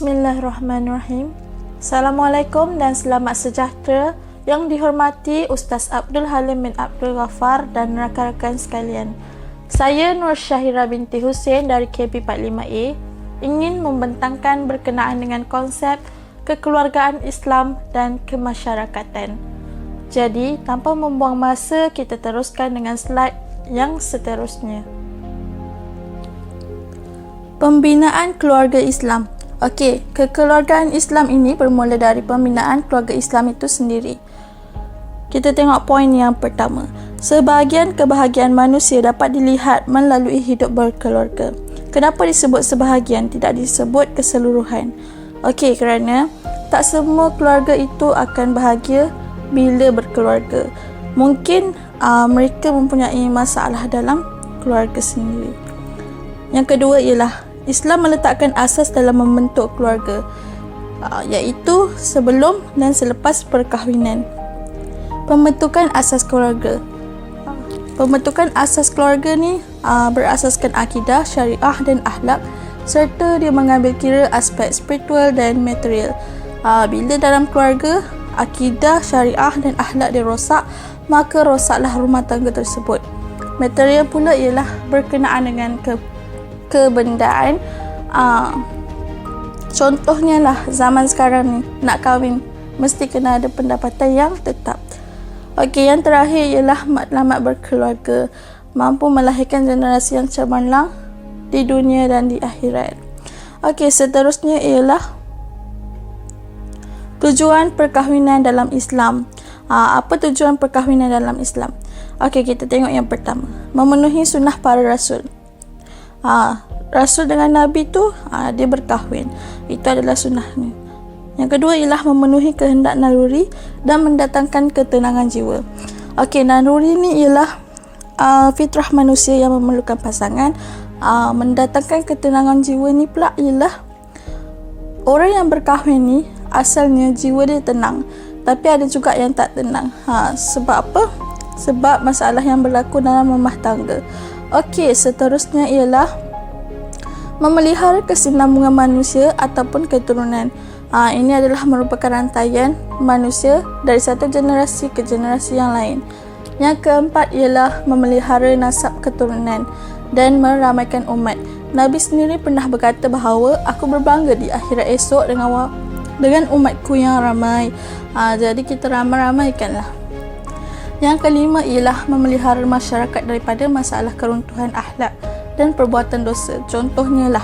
Bismillahirrahmanirrahim. Assalamualaikum dan selamat sejahtera yang dihormati Ustaz Abdul Halim bin Abdul Ghaffar dan rakan-rakan sekalian. Saya Nur Syahira binti Hussein dari KB45A ingin membentangkan berkenaan dengan konsep kekeluargaan Islam dan kemasyarakatan. Jadi, tanpa membuang masa, kita teruskan dengan slide yang seterusnya. Pembinaan keluarga Islam. Okey, kekeluargaan Islam ini bermula dari pembinaan keluarga Islam itu sendiri. Kita tengok poin yang pertama. Sebahagian kebahagiaan manusia dapat dilihat melalui hidup berkeluarga. Kenapa disebut sebahagian, tidak disebut keseluruhan? Okey, kerana tak semua keluarga itu akan bahagia bila berkeluarga. Mungkin mereka mempunyai masalah dalam keluarga sendiri. Yang kedua ialah Islam meletakkan asas dalam membentuk keluarga, iaitu sebelum dan selepas perkahwinan. Pembentukan asas keluarga. Pembentukan asas keluarga ni berasaskan akidah, syariah dan akhlak, serta dia mengambil kira aspek spiritual dan material. Bila dalam keluarga, akidah, syariah dan akhlak dia rosak, maka rosaklah rumah tangga tersebut. Material pula ialah berkenaan dengan kebendaan. Contohnya lah zaman sekarang ni, nak kahwin mesti kena ada pendapatan yang tetap. Okey, yang terakhir ialah matlamat berkeluarga, mampu melahirkan generasi yang cemerlang di dunia dan di akhirat. Okey, seterusnya ialah tujuan perkahwinan dalam Islam. Apa tujuan perkahwinan dalam Islam? Okey, kita tengok yang pertama, memenuhi sunnah para rasul. Rasul dengan Nabi tu dia berkahwin. Itu adalah sunnahnya. Yang kedua ialah memenuhi kehendak naluri dan mendatangkan ketenangan jiwa. Okey, naluri ni ialah fitrah manusia yang memerlukan pasangan. Mendatangkan ketenangan jiwa ni pula ialah orang yang berkahwin ni asalnya jiwa dia tenang, tapi ada juga yang tak tenang. Sebab apa? Sebab masalah yang berlaku dalam rumah tangga. Okey, seterusnya ialah memelihara kesinambungan manusia ataupun keturunan. Ini adalah merupakan rantaian manusia dari satu generasi ke generasi yang lain. Yang keempat ialah memelihara nasab keturunan dan meramaikan umat. Nabi sendiri pernah berkata bahawa aku berbangga di akhirat esok dengan umatku yang ramai. Jadi kita ramai-ramaikanlah. Yang kelima ialah memelihara masyarakat daripada masalah keruntuhan akhlak dan perbuatan dosa. Contohnya lah,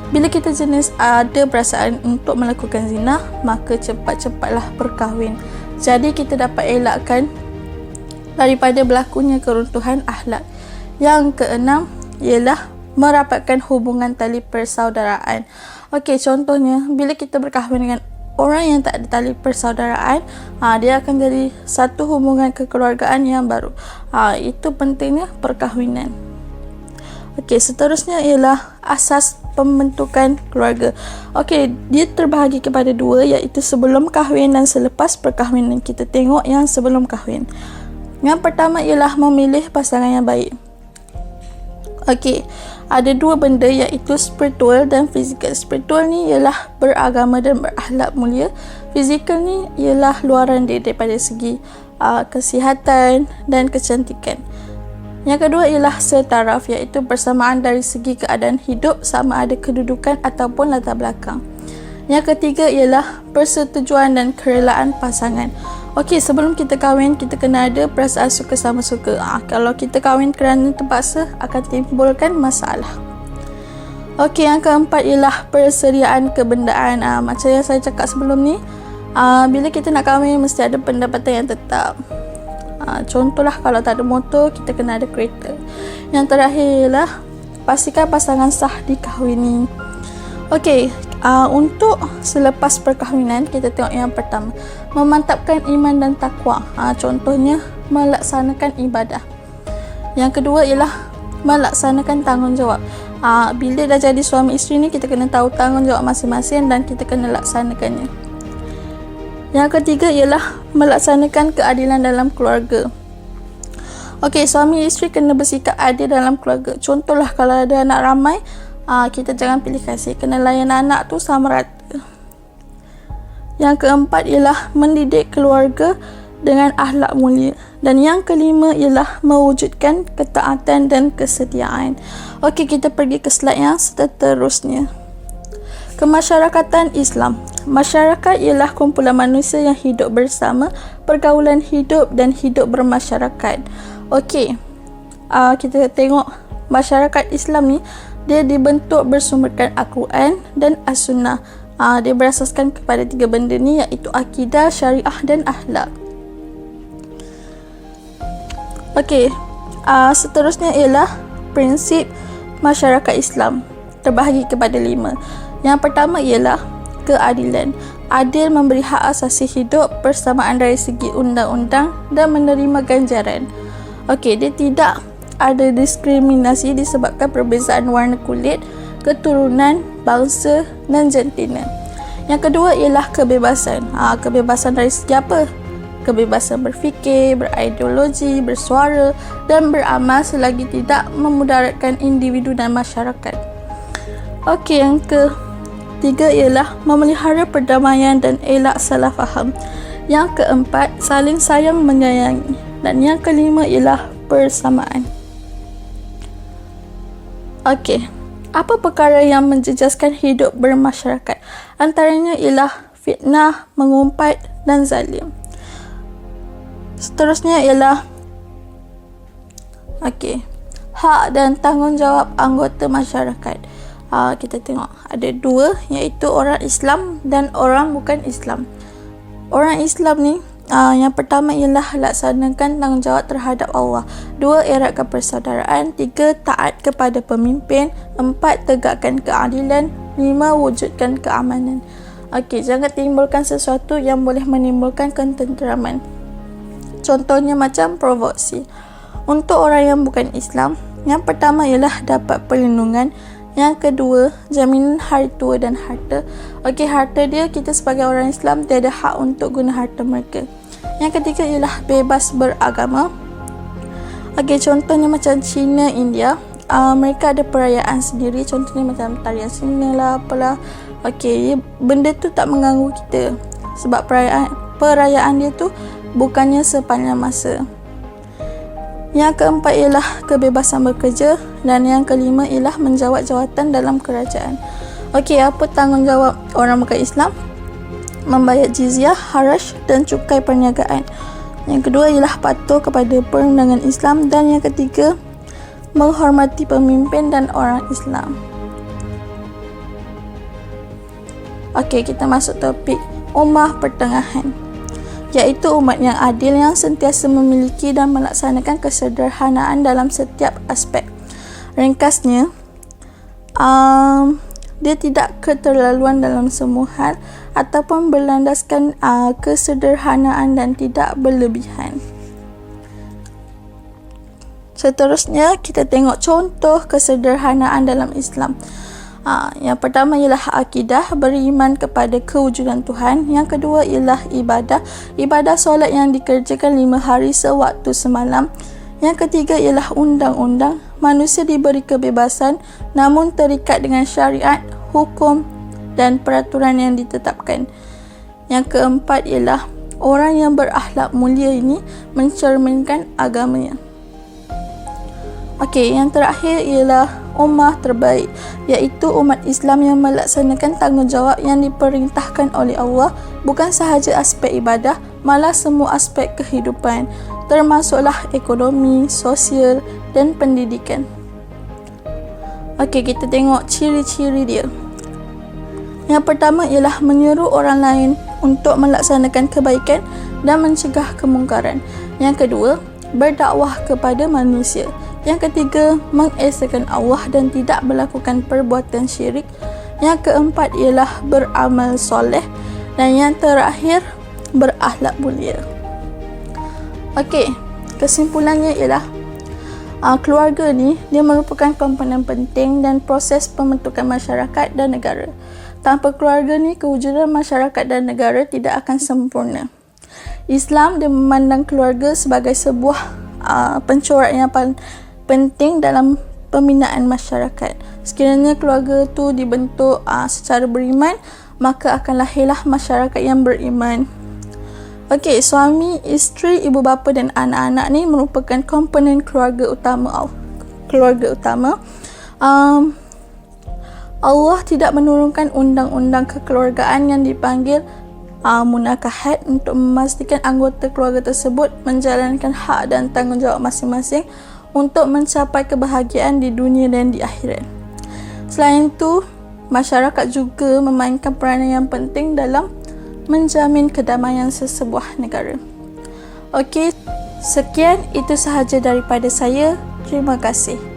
bila kita jenis ada perasaan untuk melakukan zina, maka cepat-cepatlah berkahwin. Jadi kita dapat elakkan daripada berlakunya keruntuhan akhlak. Yang keenam ialah merapatkan hubungan tali persaudaraan. Okey, contohnya bila kita berkahwin dengan orang yang tak ada tali persaudaraan, dia akan jadi satu hubungan kekeluargaan yang baru. Itu pentingnya perkahwinan. Okey, seterusnya ialah asas pembentukan keluarga. Okey, dia terbahagi kepada dua, iaitu sebelum kahwin dan selepas perkahwinan. Kita tengok yang sebelum kahwin. Yang pertama ialah memilih pasangan yang baik. Okey, ada dua benda, iaitu spiritual dan fizikal. Spiritual ni ialah beragama dan berakhlak mulia. Fizikal ni ialah luaran dia daripada segi kesihatan dan kecantikan. Yang kedua ialah setaraf, iaitu persamaan dari segi keadaan hidup, sama ada kedudukan ataupun latar belakang. Yang ketiga ialah persetujuan dan kerelaan pasangan. Okey, sebelum kita kahwin, kita kena ada perasaan suka sama suka. Kalau kita kahwin kerana terpaksa, akan timbulkan masalah. Okey, yang keempat ialah persediaan kebendaan. Macam yang saya cakap sebelum ni, bila kita nak kahwin, mesti ada pendapatan yang tetap. Contohlah, kalau tak ada motor, kita kena ada kereta. Yang terakhir ialah pastikan pasangan sah dikahwini. Okey, untuk selepas perkahwinan, kita tengok yang pertama, memantapkan iman dan takwa. Contohnya melaksanakan ibadah. Yang kedua ialah melaksanakan tanggungjawab. Bila dah jadi suami isteri ni, kita kena tahu tanggungjawab masing-masing dan kita kena laksanakannya. Yang ketiga ialah melaksanakan keadilan dalam keluarga. Okey, suami isteri kena bersikap adil dalam keluarga. Contohlah, kalau ada anak ramai, kita jangan pilih kasih, kena layan anak tu sama rata. Yang keempat ialah mendidik keluarga dengan akhlak mulia. Dan yang kelima ialah mewujudkan ketaatan dan kesetiaan. Okey, kita pergi ke slide yang seterusnya. Kemasyarakatan Islam. Masyarakat ialah kumpulan manusia yang hidup bersama, pergaulan hidup dan hidup bermasyarakat. Okey, kita tengok masyarakat Islam ni, dia dibentuk bersumberkan Al-Quran dan As-Sunnah. Dia berasaskan kepada 3 benda ni, iaitu akidah, syariah dan akhlak. Okey, seterusnya ialah prinsip masyarakat Islam, terbahagi kepada 5. Yang pertama ialah keadilan. Adil memberi hak asasi hidup, persamaan dari segi undang-undang dan menerima ganjaran. Okey, dia tidak ada diskriminasi disebabkan perbezaan warna kulit, keturunan, bangsa dan jantina. Yang kedua ialah kebebasan. Kebebasan dari segi apa? Kebebasan berfikir, berideologi, bersuara dan beramal selagi tidak memudaratkan individu dan masyarakat. Okey, yang ketiga ialah memelihara perdamaian dan elak salah faham. Yang keempat, saling sayang menyayangi. Dan yang kelima ialah persamaan. Okey, apa perkara yang menjejaskan hidup bermasyarakat? Antaranya ialah fitnah, mengumpat dan zalim. Seterusnya ialah hak dan tanggungjawab anggota masyarakat. Kita tengok ada 2, iaitu orang Islam dan orang bukan Islam. Orang Islam ni, yang pertama ialah laksanakan tanggungjawab terhadap Allah. 2, eratkan persaudaraan. 3, taat kepada pemimpin. 4, tegakkan keadilan. 5, wujudkan keamanan. Okey, jangan timbulkan sesuatu yang boleh menimbulkan ketenteraman. Contohnya macam provokasi. Untuk orang yang bukan Islam, yang pertama ialah dapat perlindungan. Yang kedua, jaminan hari tua dan harta. Okey, harta dia, kita sebagai orang Islam, dia ada hak untuk guna harta mereka. Yang ketiga ialah bebas beragama. Okey, contohnya macam China, India, mereka ada perayaan sendiri. Contohnya macam tarian Cina lah, apalah. Okey, benda tu tak mengganggu kita sebab perayaan dia tu bukannya sepanjang masa. Yang keempat ialah kebebasan bekerja. Dan yang kelima ialah menjawat jawatan dalam kerajaan. Okey, apa tanggungjawab orang bukan Islam? Membayar jizyah, haraj dan cukai perniagaan. Yang kedua ialah patuh kepada perundangan Islam. Dan yang ketiga, menghormati pemimpin dan orang Islam. Okey, kita masuk topik ummah pertengahan, iaitu umat yang adil yang sentiasa memiliki dan melaksanakan kesederhanaan dalam setiap aspek. Ringkasnya, dia tidak keterlaluan dalam semua hal ataupun berlandaskan kesederhanaan dan tidak berlebihan. Seterusnya, kita tengok contoh kesederhanaan dalam Islam. Yang pertama ialah akidah, beriman kepada kewujudan Tuhan. Yang kedua ialah ibadah. Ibadah solat yang dikerjakan 5 hari sewaktu semalam. Yang ketiga ialah undang-undang. Manusia diberi kebebasan namun terikat dengan syariat, hukum dan peraturan yang ditetapkan. Yang keempat ialah orang yang berakhlak mulia ini mencerminkan agamanya. Okey, yang terakhir ialah ummah terbaik, iaitu umat Islam yang melaksanakan tanggungjawab yang diperintahkan oleh Allah, bukan sahaja aspek ibadah, malah semua aspek kehidupan, termasuklah ekonomi, sosial dan pendidikan. Okey, kita tengok ciri-ciri dia. Yang pertama ialah menyuruh orang lain untuk melaksanakan kebaikan dan mencegah kemungkaran. Yang kedua, berdakwah kepada manusia. Yang ketiga, mengesahkan Allah dan tidak melakukan perbuatan syirik. Yang keempat ialah beramal soleh. Dan yang terakhir, berakhlak mulia. Okey, kesimpulannya ialah keluarga ni dia merupakan komponen penting dan proses pembentukan masyarakat dan negara. Tanpa keluarga ni, kewujudan masyarakat dan negara tidak akan sempurna. Islam dia memandang keluarga sebagai sebuah pencorak yang paling penting dalam pembinaan masyarakat. Sekiranya keluarga tu dibentuk secara beriman, maka akan lahirlah masyarakat yang beriman. Okey, suami, isteri, ibu bapa dan anak-anak ni merupakan komponen keluarga utama. Allah tidak menurunkan undang-undang kekeluargaan yang dipanggil munakahat untuk memastikan anggota keluarga tersebut menjalankan hak dan tanggungjawab masing-masing untuk mencapai kebahagiaan di dunia dan di akhirat. Selain itu, masyarakat juga memainkan peranan yang penting dalam menjamin kedamaian sesebuah negara. Okey, sekian itu sahaja daripada saya. Terima kasih.